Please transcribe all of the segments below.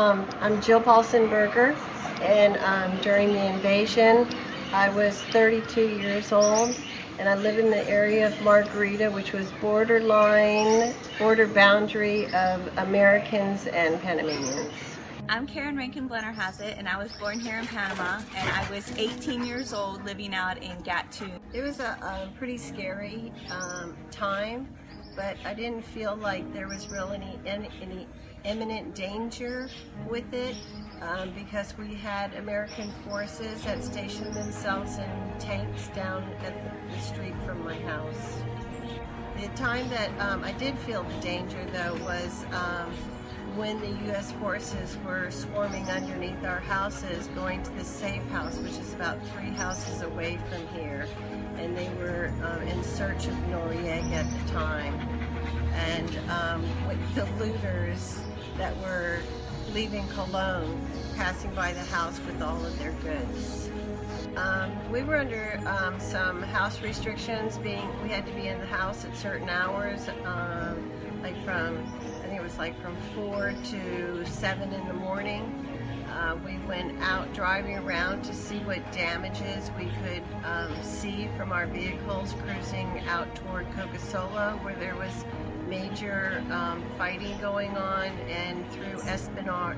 I'm Jill Paulson-Berger, and during the invasion, I was 32 years old, and I live in the area of Margarita, which was border boundary of Americans and Panamanians. I'm Karen Rankin Blennerhassett, and I was born here in Panama, and I was 18 years old living out in Gatun. It was a pretty scary time, but I didn't feel like there was really any imminent danger with it because we had American forces that stationed themselves in tanks down at the street from my house. The time that I did feel the danger, though, was when the U.S. forces were swarming underneath our houses, going to the safe house, which is about 3 houses away from here, and they were in search of Noriega at the time, and with the looters that were leaving Cologne, passing by the house with all of their goods. We were under some house restrictions, we had to be in the house at certain hours, from 4 to 7 in the morning. We went out driving around to see what damages we could see from our vehicles cruising out toward Coca-Cola, where there was major fighting going on, and through Espinal,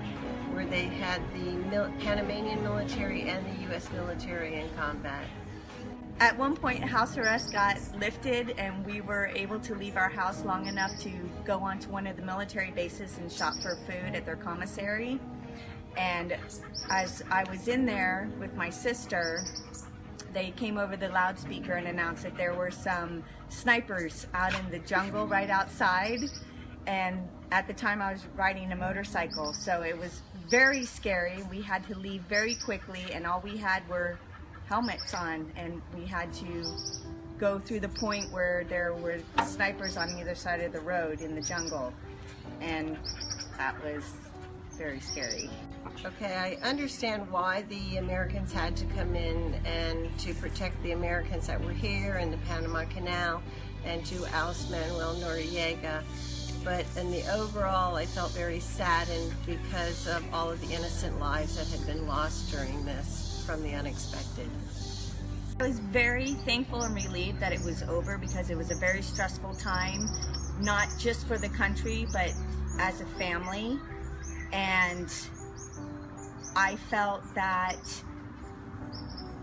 where they had the Panamanian military and the U.S. military in combat. At one point, house arrest got lifted, and we were able to leave our house long enough to go onto one of the military bases and shop for food at their commissary. And as I was in there with my sister, they came over the loudspeaker and announced that there were some snipers out in the jungle right outside. And at the time I was riding a motorcycle, so it was very scary. We had to leave very quickly, and all we had were helmets on, and we had to go through the point where there were snipers on either side of the road in the jungle, and that was very scary. Okay, I understand why the Americans had to come in and to protect the Americans that were here in the Panama Canal and to oust Manuel Noriega, but in the overall I felt very saddened because of all of the innocent lives that had been lost during this from the unexpected. I was very thankful and relieved that it was over, because it was a very stressful time, not just for the country, but as a family. And I felt that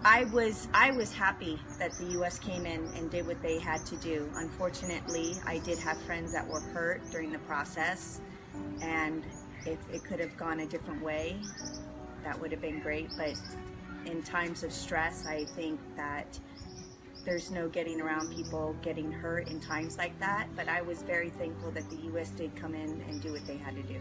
I was happy that the U.S. came in and did what they had to do. Unfortunately, I did have friends that were hurt during the process, and if it could have gone a different way, that would have been great. But in times of stress, I think that there's no getting around people getting hurt in times like that. But I was very thankful that the U.S. did come in and do what they had to do.